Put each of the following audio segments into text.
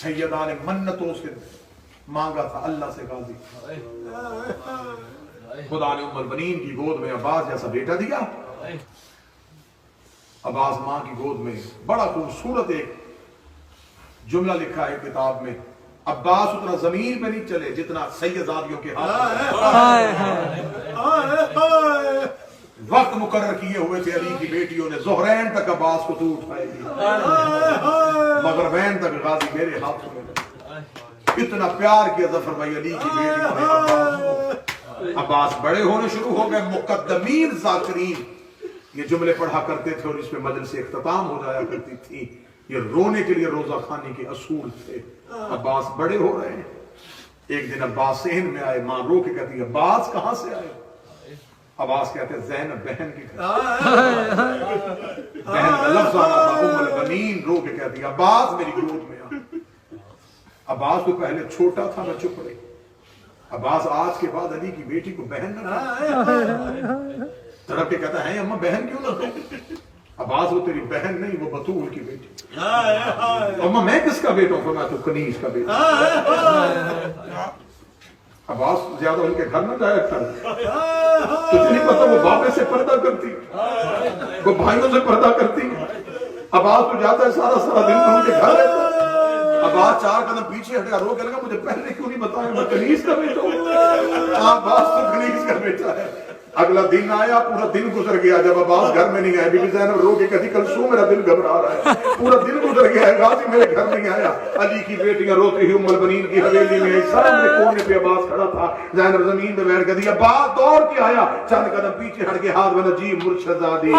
سیدہ نے منتوں سے مانگا تھا اللہ سے غازی، خدا نے ام البنین کی گود میں عباس جیسا بیٹا دیا۔ عباس ماں کی گود میں، بڑا خوبصورت ایک جملہ لکھا ہے کتاب میں، عباس اتنا زمین پہ نہیں چلے جتنا سیدزادیوں کے ہاتھ میں۔ وقت مقرر کیے ہوئے تھے علی کی بیٹیوں نے، ظہرین تک عباس کو تو اٹھائے گی، مغربین تک غازی میرے ہاتھوں میں۔ اتنا پیار کیا ظفر بھائی علی کی بیٹیوں نے عباس کو۔ عباس بڑے ہونے شروع ہو گئے، مقدمین ذاکرین یہ جملے پڑھا کرتے تھے اور اس میں مجلس اختتام ہو جایا کرتی تھی۔ یہ رونے کے لیے روزہ خانی کے اصول تھے۔ عباس بڑے ہو رہے ہیں۔ ایک دن عباس صحن میں آئے، ماں رو کے کہتی ہے عباس کہاں سے آئے؟ عباس کہتے ہیں زینب بہن کی گھر۔ بہن کا لفظ آنا تھا، ام البنین رو کے کہتی ہے عباس میری گود میں آ۔ عباس تو پہلے چھوٹا تھا، میں چپ رہی۔ عباس آج کے بعد علی کی بیٹی کو بہن نہ طرف کے کہتا ہے اماں بہن کیوں نہ کہو؟ عباس وہ تیری بہن نہیں، وہ بطول کی بیٹی۔ اماں میں کس کا بیٹا ہوں؟ میں تو کنیز کا بیٹا۔ عباس زیادہ ان کے گھر نہ جایا کر، تجھے نہیں پتا وہ بابے سے پردہ کرتی، وہ بھائیوں سے پردہ کرتی۔ عباس تو جاتا ہے سارا دن ان کے گھر رہتا ہے۔ عباس 4 قدم پیچھے ہٹا، رو کے لگا مجھے پہلے کیوں نہیں بتایا میں کنیز کا بیٹا ہوں؟ عباس تو کنیز کا بیٹا ہے۔ اگلا دن آیا، پورا دن گزر گیا، جب عباس گھر میں نہیں آیا، بی بی زینب رو کے کہتی کلثوم میرا دل گھبرا رہا ہے، پورا دن گزر گیا ہے، غازی میرے گھر نہیں آیا۔ علی کی بیٹیاں روتی ہوئی ام البنین کی حویلی میں، سامنے کونے پہ عباس کھڑا تھا، زینب زمین پہ بیٹھ گئی۔ عباس دوڑ کے آیا، چند قدم پیچھے ہٹ کے ہاتھ بنا، جی مرشدزادی،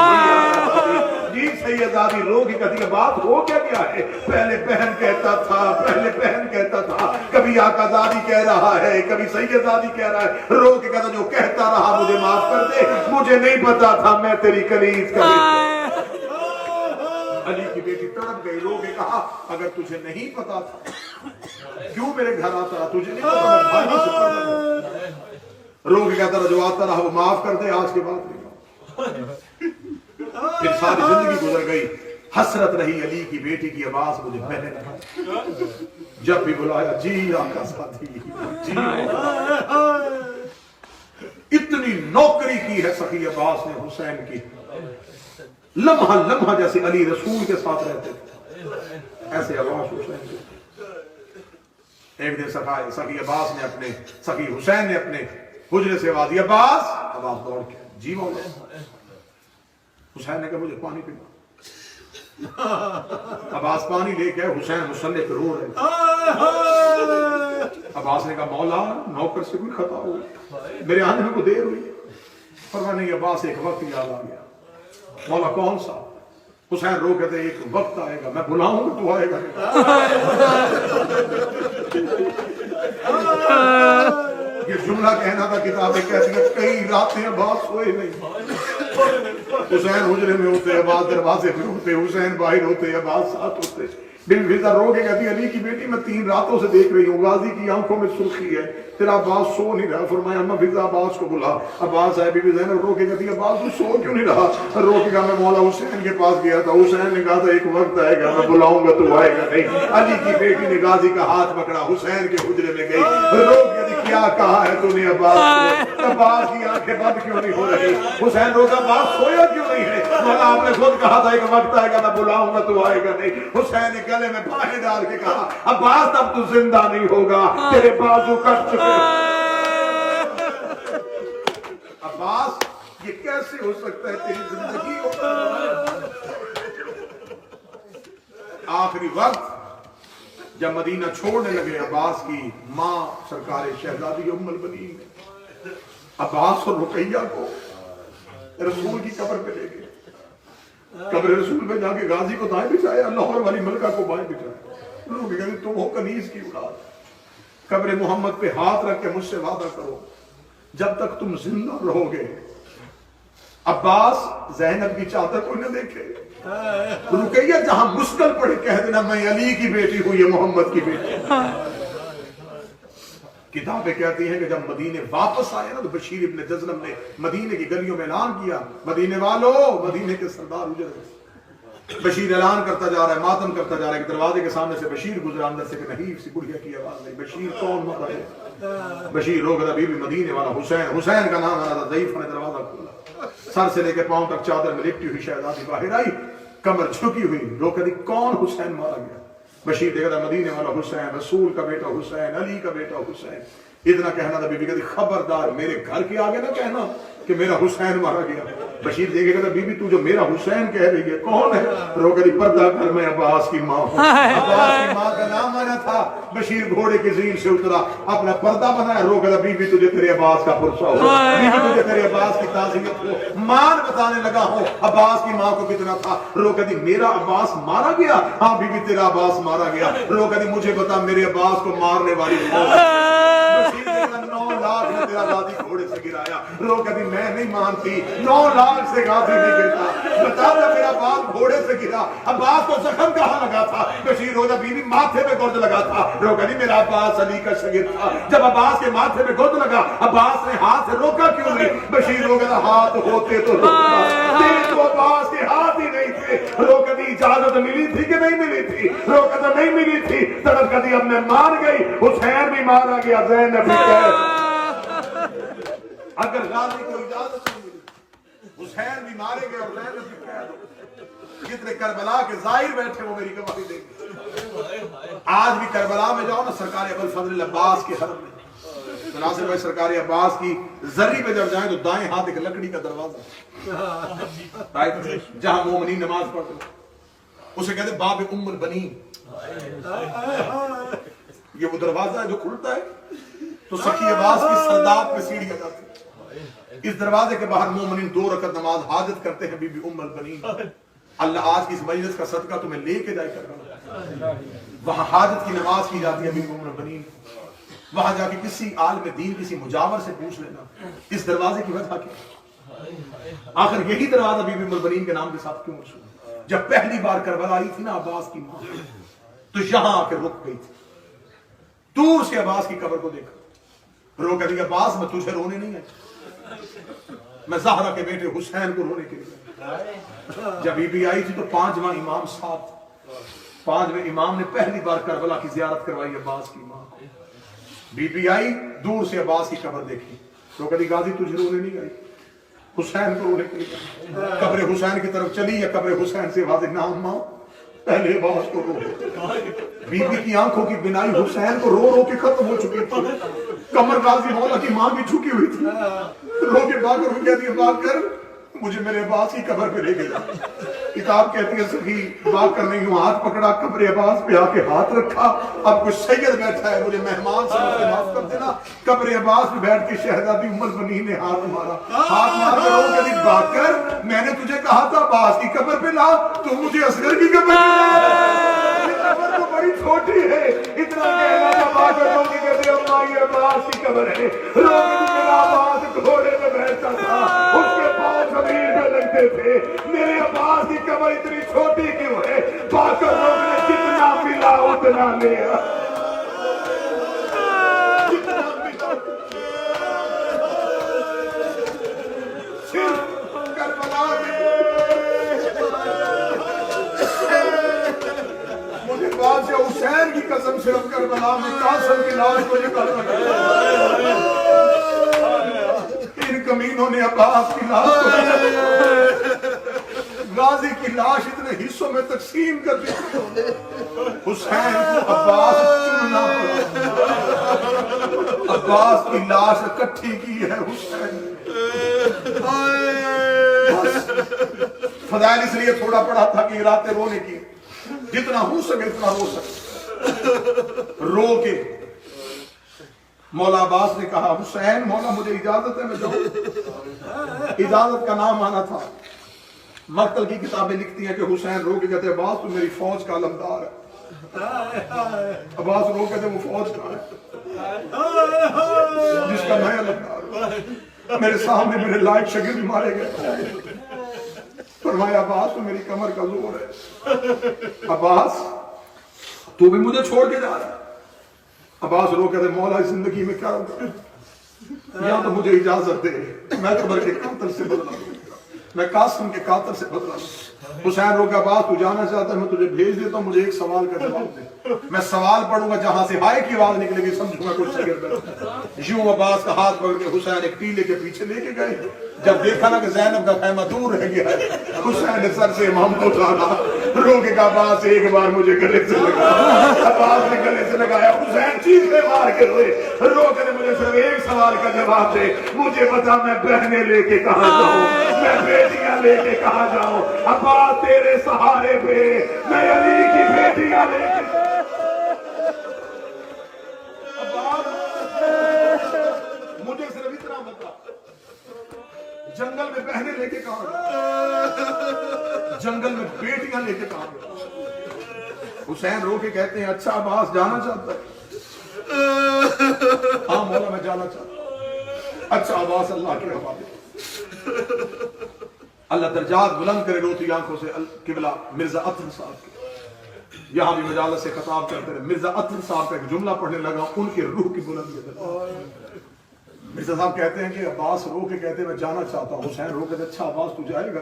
جی سیدزادی، رو کے کہتی عباس ہو کیا گیا ہے؟ پہلے بہن کہتا تھا، کبھی آقا زادی کہہ رہا ہے، کبھی سیدزادی کہہ رہا ہے، رو کے کہتا جو کہتا رہا مجھے معاف کر دے، مجھے نہیں پتا تھا میں تیری کنیز کا بیٹا۔ علی کی بیٹی تڑپ گئی، رو کے کہا اگر تجھے نہیں پتا تھا کیوں میرے گھر آتا رہا؟ تجھے نہیں پتا میں بھائی سے پڑھا۔ رو کے کہتا رہا جو آتا رہا وہ معاف کر دے، آج کے بعد نہیں۔ پھر ساری زندگی گزر گئی، حسرت رہی علی کی بیٹی کی عباس مجھے بہن، جب بھی بلایا جی آقا ساتھی جی۔ اتنی نوکری کی ہے سخی عباس نے حسین کی، لمحہ لمحہ جیسے علی رسول کے ساتھ رہتے تھے ایسے عباس حسین کے۔ ایک دن سخی عباس نے سخی حسین نے اپنے حجرے سے آواز دی عباس، عباس دوڑ کے جی مولا۔ حسین نے کہا مجھے پانی پینا۔ عباس پانی لے کے حسین مصلی پہ رو رہے۔ عباس نے کہا مولا نوکر سے کوئی خطا ہو، میرے آنے میں کوئی دیر ہوئی؟ فرمایا نہیں عباس ایک وقت یاد آ گیا۔ مولا کون سا؟ حسین رو کہتے ایک وقت آئے گا میں بلاؤں گا تو آئے گا۔ یہ جملہ کہنا تھا، کتابیں کہتی ہیں کئی راتیں عباس سوئے نہیں۔ حسین حجرے میں ہوتے، عباس دروازے پہ ہوتے، حسین باہر ہوتے، عباس ساتھ ہوتے۔ بن فضا رو کے کہتی علی کی بیٹی میں 3 راتوں سے دیکھ رہی ہوں، غازی کی آنکھوں میں سرخی ہے، تیرا عباس سو نہیں رہا۔ فرمایا اما فضا عباس کو بلا۔ عباس آئے، بی بی زینب رو کے کہتی عباس تو سو کیوں نہیں رہا؟ رو کے کہا میں مولا حسین کے پاس گیا تھا، حسین نے کہا تھا ایک وقت آئے گا میں بلاؤں گا تو آئے گا نہیں۔ علی کی بیٹی نے غازی کا ہاتھ پکڑا، حسین کے حجرے میں گئی، رو کے کہتی کیا کہا ہے تو نے عباس کو؟ عباس کی آنکھیں بند کیوں نہیں ہو رہی؟ حسین رو کا عباس سویا کیوں نہیں ہے؟ مولا آپ نے خود کہا تھا ایک وقت آئے گا میں بلاؤں گا تو آئے گا نہیں۔ حسین نے گلے میں باہیں ڈال کے کہا عباس اب تو زندہ نہیں ہوگا، تیرے بازو کٹ چکے۔ عباس یہ کیسے ہو سکتا ہے تیری زندگی ہو؟ آخری وقت جب مدینہ چھوڑنے لگے، عباس کی ماں سرکار شہزادی ام البنین عباس اور رقیہ کو رسول کی قبر پہ لے گئے۔ قبر رسول پہ جا کے غازی کو دائیں بچھایا، لاہور والی ملکہ کو بائیں بچھایا۔ لوگ کہتے تم ہو کنیز کی اولاد، قبر محمد پہ ہاتھ رکھ کے مجھ سے وعدہ کرو جب تک تم زندہ رہو گے عباس زینب کی چادر کوئی نہ دیکھے۔ رقیہ جہاں مشکل پڑے کہہ دینا میں علی کی بیٹی ہوں، یہ محمد کی بیٹی۔ کتابیں کہتی ہیں کہ جب مدینے واپس آئے نا تو بشیر ابن جزلم نے مدینے کی گلیوں میں اعلان کیا، مدینے والو، مدینے کے سردار اجڑ گئے، بشیر اعلان کرتا جا رہا ہے، ماتم کرتا جا رہا ہے کہ دروازے کے سامنے سے بشیر گزرا، اندر سے کہ نہیں سی بڑھیا کی آواز نہیں، بشیر کون مارا ہے؟ بشیر رو گیا بی بی مدینے والا حسین، حسین کا نام آنا تھا، ضعیف نے دروازہ کھولا، سر سے لے کے پاؤں تک چادر میں لپٹی ہوئی شہزادی باہر آئی، کمر جھکی ہوئی، رو کہتی کون حسین مارا گیا؟ بشیر دیکھا تھا مدینے والا حسین، رسول کا بیٹا حسین، علی کا بیٹا حسین، اتنا کہنا تھا، بی بی کہتی خبردار میرے گھر کے آگے نہ کہنا کہ میرا حسین مارا گیا۔ بشیر دیکھے کہتا بی بی تو جو میرا حسین کہہ رہی ہے کون ہے؟ رو کہتی پردہ کر، میں عباس کی ماں ہوں۔ عباس کی ماں کا نام آنا تھا۔ بشیر گھوڑے کی زین سے اترا، اپنا پردہ بنایا، رو کہتا بی بی تجھے تیرے عباس کا پرسہ ہو، بی بی تجھے تیرے عباس کی تعظیمت ہو، مان بتانے لگا ہوں عباس کی ماں کو کتنا تھا۔ رو کہتی میرا عباس مارا گیا؟ ہاں بی بی تیرا عباس مارا گیا۔ رو کہتی مجھے بتا میرے عباس کو مارنے والی کون ہے؟ بشیر دیکھا 9 لاکھ نے تیرا غازی گھوڑے سے گرایا۔ رو کہتی میں نہیں مانتی، 9 لاکھ سے غازی نہیں گرتا، بتا دے میرا باپ گھوڑے سے گرا، عباس کو زخم کہاں لگا تھا؟ بشیر روزہ بی بی ماتھے پہ گرد لگا تھا۔ رو کہتی میرا عباس علی کا شاگرد تھا، جب عباس کے ماتھے پہ گرد لگا عباس نے ہاتھ سے روکا کیوں نہیں؟ بشیر رو کہتا ہاتھ ہوتے تو روکتا، تیرے تو عباس کے ہاتھ ہی نہیں تھے۔ رو کہتی اجازت ملی تھی کہ نہیں ملی تھی؟ رو کہتا نہیں ملی تھی۔ تڑپ کہتی اب میں مان گئی، حسین بھی مارا گیا، زینب بھی قید۔ اگر غازی کو اجازت نہیں ملی، حسین بھی مارے گئے اور زینب بھی قید ہو۔ جتنے کربلا کے ظاہر بیٹھے وہ میری گواہی دیں گے۔ آج بھی کربلا میں جاؤ نا، سرکار ابوالفضل عباس کے حرم میں، تو ناصر بھائی سرکار عباس کی زری پہ جب جائیں تو دائیں ہاتھ ایک لکڑی کا دروازہ، جہاں مومنین نماز پڑھتے اسے کہتے باب ام البنین۔ یہ وہ دروازہ ہے جو کھلتا ہے تو سخی عباس کی سرداب پہ سیڑھی آ جاتی ہے۔ اس دروازے کے باہر مومنین 2 رکعت نماز حاجت کرتے ہیں بی بی ام البنین۔ اللہ آج کی اس مجلس کا صدقہ تمہیں لے کے جائے کر وہاں حاجت کی نماز کی جاتی ہے بی بی ام البنین۔ وہاں جا کے کسی عالم دین کسی مجاور سے پوچھ لینا اس دروازے کی وجہ کیا؟ آخر یہی دروازہ بی بی ام البنین کے نام کے ساتھ کیوں مشہور؟ جب پہلی بار کربلا آئی تھی نا عباس کی ماں، تو یہاں آ کے رک گئی تھی، دور سے عباس کی قبر کو دیکھا، رو کہتی عباس میں تجھے رونے نہیں آئی، میں زہرا کے بیٹے حسین کو رونے کے لیے۔ جب بی بی آئی تھی تو 5واں امام ساتھ، 5ویں امام نے پہلی بار کربلا کی زیارت کروائی عباس کی ماں کو۔ بی بی آئی دور سے عباس کی قبر دیکھی، رو کہتی غازی تجھے رونے نہیں آئی، حسین کو رونے کے لیے۔ قبر حسین کی طرف چلی یا قبر حسین سے واضح نام ماں پہلے عباس کو رو۔ بی بی کی آنکھوں کی بینائی حسین کو رو رو کے ختم ہو چکی تھی، کمر غازی مولا کی ماں بھی جھکی ہوئی تھی، رو کے باکر ہو گیا تھی باکر مجھے میرے عباس کی قبر پہ لے گیا۔ کتاب کہتی ہے سخی باکر نے یوں ہاتھ پکڑا، قبر عباس پہ آ کے ہاتھ رکھا، اب کوئی سید بیٹھا ہے مجھے مہمان سمجھ کے معاف کر دینا۔ قبر عباس پہ بیٹھ کے شہزادی ام البنین نے ہاتھ مارا، ہاتھ مار کر رو کہتی باکر میں نے تجھے کہا تھا عباس کی قبر پہ لا، تو مجھے اصغر کی قبر پہ لا، قبر تو بڑی چھوٹی ہے۔ اتنا کہنا تھا باکر رو کی کہتے اماں یہ عباس کی قبر ہے، رو کہتی میرا عباس گھوڑے پہ بیٹھتا تھا، اس کے پاؤں زمین پہ لگتے تھے، میرے عباس کی قبر اتنی چھوٹی کیوں ہے؟ باکر لوگ نے جتنا ملا اتنا لیا، جتنا ملا صرف کربلا میں مجھے بات سے حسین کی قسم صرف کربلا میں قاسم کی لاش کو یہ کر رکھا، ان کمینوں نے عباس کی لاش کو غازی کی لاش اتنے حصوں میں تقسیم کر دی، حسین کو عباس چننا پڑا، عباس کی لاش اکٹھی کی ہے حسین۔ فضائل اس لیے تھوڑا پڑا تھا کہ راتیں رونے کی، جتنا ہو سکے اتنا رو سکے، رو کے مولا عباس نے کہا حسین مولا مجھے اجازت ہے میں جاؤں؟ اجازت کا نام آنا تھا۔ مقتل کی کتابیں لکھتی ہیں کہ حسین رو کے کہتے عباس تو میری فوج کا علمدار ہے، عباس رو کہتے وہ فوج کا ہے جس کا میں علمدار ہوں، میرے سامنے میرے لائق شاگرد مارے گئے، فرمایا عباس تو میری کمر کا زور ہے، عباس تو بھی مجھے چھوڑ کے جا رہا ہے؟ عباس رو کہتے مولا زندگی میں کیا ہوگا، یا تو مجھے اجازت دے میں قبر کے قاتل سے بدلا دوں، میں قاسم کے قاتل سے بدلا لوں۔ حسین روکا عباس تو جانا چاہتا ہے میں تجھے بھیج دیتا ہوں، مجھے ایک سوال کا جواب دے۔ میں سوال پڑھوں گا جہاں سے ہائے کی آواز نکلے گی سمجھوں گا کچھ شاگرد بیٹھا۔ یوں عباس کا ہاتھ پکڑ کے حسین ایک ٹیلے کے پیچھے لے کے گئے۔ جب دیکھا نا کہ زینب کا خیمہ دور رہ گیا ہے، حسین نے سر سے امام کو اٹھانا، رو کے کہا عباس ایک بار مجھے گلے سے لگا۔ عباس نے گلے سے لگایا، حسین چیخے مار کے روئے، رو کے نے مجھے صرف ایک سوال کا جواب دے، مجھے بتا میں بہنیں لے کے کہاں جاؤں، میں بیٹیاں لے کے کہاں جاؤں؟ عباس تیرے سہارے پہ میں علی کی بیٹیاں لے کے مجھے صرف اتنا بتا، جنگل میں بہنیں لے کے کہاں گئے، جنگل میں بیٹیاں لے کے کہاں گئے؟ حسین رو کے کہتے ہیں اچھا عباس جانا چاہتا ہے؟ ہاں مولا میں جانا چاہتا ہوں۔ اچھا عباس اللہ کے حوالے، اللہ درجات بلند کرے روتی آنکھوں سے قبلہ مرزا اطہر صاحب کے، یہاں بھی مجالس سے خطاب کرتے رہے۔ مرزا اطہر صاحب کا ایک جملہ پڑھنے لگا، ان کے روح کی بلندی ہے۔ مرزا صاحب کہتے ہیں کہ عباس رو کے کہتے ہیں میں جانا چاہتا ہوں۔ حسین رو کہتے ہیں اچھا عباس تو جائے گا؟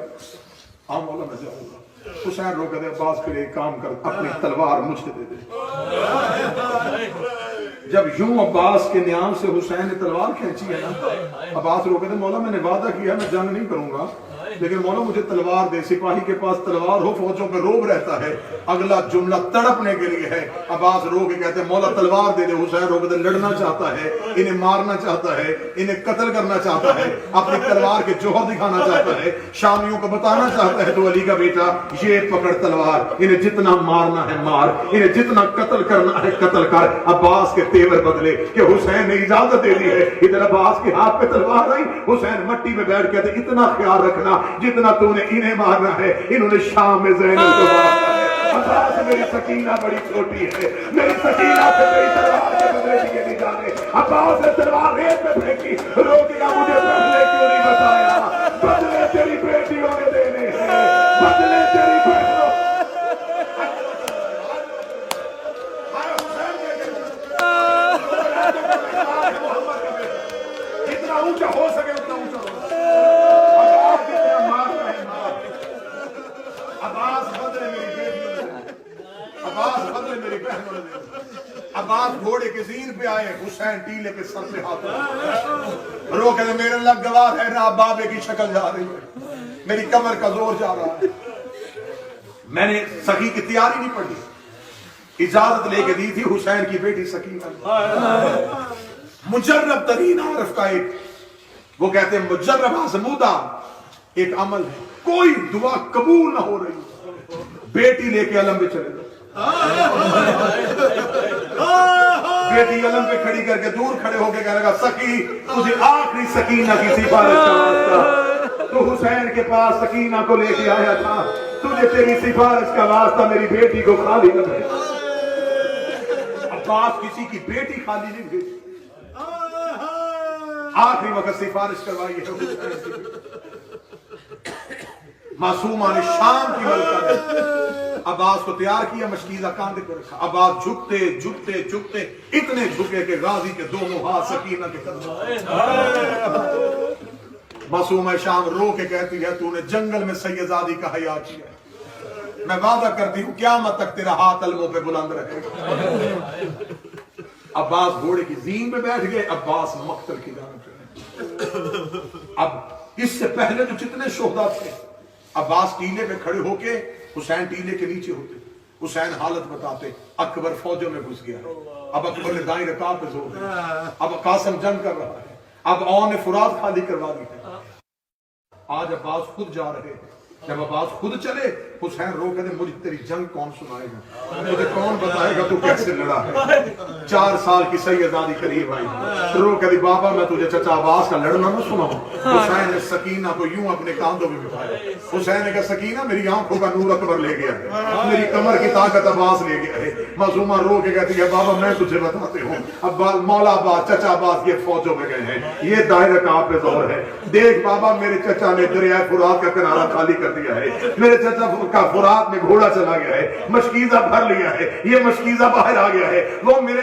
ہاں مولا میں جاؤں گا۔ حسین رو کہتے ہیں عباس کے لیے کام کر، اپنی تلوار مجھے دے دے۔ جب یوں عباس کے نیام سے حسین نے تلوار کھینچی ہے نا، عباس رو کہتے ہیں مولا میں نے وعدہ کیا میں جنگ نہیں کروں گا، لیکن مولا مجھے تلوار دے۔ سپاہی کے پاس تلوار ہو فوجوں پہ روب رہتا ہے، اگلا جملہ تڑپنے کے لیے ہے۔ عباس رو کے کہتے ہیں مولا تلوار دے دے۔ حسین رو کہتے ہیں لڑنا چاہتا ہے، انہیں مارنا چاہتا ہے، انہیں قتل کرنا چاہتا ہے، اپنی تلوار کے جوہر دکھانا چاہتا ہے، شامیوں کو بتانا چاہتا ہے تو علی کا بیٹا یہ پکڑ تلوار، انہیں جتنا مارنا ہے مار، انہیں جتنا قتل کرنا ہے قتل کر۔ عباس کے تیور بدلے کہ حسین نے اجازت دے دی ہے۔ ادھر عباس کے ہاتھ پہ تلوار آئی، حسین مٹی میں بیٹھ کے کہتے اتنا خیال رکھنا جتنا تو نے انہیں مارنا ہے انہوں نے شام میں زینب کو مارنا ہے۔ عباس میری سکینہ بڑی چھوٹی ہے، میری سکینہ سے میری تلوار کے بدلے دیے نہیں جانے۔ عباس نے تلوار ریت میں پھینکی، رو دیا مجھے پہلے کیوں نہیں بتایا؟ بدلے تیری بیٹیوں نے دینے ہیں، بدلے تیری بیٹیوں۔ اتنا اونچا ہو سکے اتنا اونچا ہو۔ عباس گھوڑے کے زین پہ آئے، حسین ٹیلے کے سر پہ ہاتھ رو کہتے میرے اللہ گواہ ہے نا بابے کی شکل جا رہی ہے، میری کمر کا زور جا رہا ہے۔ میں نے سخی کی تیاری نہیں پڑھی، اجازت لے کے دی تھی حسین کی بیٹی سکینہ۔ مجرب ترین عارف کا ایک، وہ کہتے ہیں مجرب آزمودہ ایک عمل ہے، کوئی دعا قبول نہ ہو رہی، بیٹی لے کے علم پہ چلے جاؤ، بیٹی علم پہ کھڑی کر کے دور کھڑے ہو کے کہنے لگا سکی تجھے آخری سکینہ کی سفارش کا واسطہ، تو حسین کے پاس سکینہ کو لے کے آیا تھا، تجھے تیری سفارش کا واسطہ میری بیٹی کو خالی نہ بھیج۔ عباس کسی کی بیٹی خالی نہیں بھیجی، آخری وقت سفارش کروائی ہے معصومہ نے شام کی ملکہ نے عباس کو تیار کیا، مشکیزہ کاندھے پر رکھا، عباس جھکتے جھکتے جھکتے اتنے جھکے کہ غازی کے دونوں ہاتھ سکینہ کے قدم۔ معصومہ شام رو کے کہتی ہے تو نے جنگل میں سیدزادی کا حیا کیا ہے، میں وعدہ کرتی ہوں قیامت تک تیرا ہاتھ علموں پہ بلند رہے گا۔ عباس گھوڑے کی زین پہ بیٹھ گئے، عباس مقتل کی جانب چلے۔ اب اس سے پہلے جو جتنے شہداء تھے، عباس ٹیلے پہ کھڑے ہو کے، حسین ٹیلے کے نیچے ہوتے، حسین حالت بتاتے، اکبر فوجوں میں گھس گیا، اب اکبر نے دائیں رکاب پہ زور دیا، اب قاسم جنگ کر رہا ہے، اب اون نے فرات خالی کروا دی ہے۔ آج عباس خود جا رہے ہیں، جب عباس خود چلے حسین رو کہتے مجھے تیری جنگ کون سنائے گا، مجھے کون بتائے گا تو کیسے لڑا ہے۔ 4 سال کی سیدزادی قریب آئی، رو کہتی بابا میں تجھے چچا عباس کا لڑنا نہ سناؤں۔ حسین نے سکینہ کو یوں اپنے کاندھوں میں بٹھایا، حسین نے کہا سکینہ میری آنکھوں کا نور اکبر لے گیا ہے، میری کمر کی طاقت عباس لے گیا ہے۔ معصومہ رو کے کہتی ہے بابا میں تجھے بتاتے ہوں، اب مولا عباس چچا عباس یہ فوجوں میں گئے ہیں، یہ دائرہ کعب پہ زور ہے، دیکھ بابا میرے چچا نے دریائے فرات کا کنارہ خالی کر دیا ہے، میرے چچا کا فرات میں گھوڑا چلا گیا ہے، مشکیزہ بھر لیا ہے، یہ مشکیزہ باہر آ گیا ہے، وہ میرے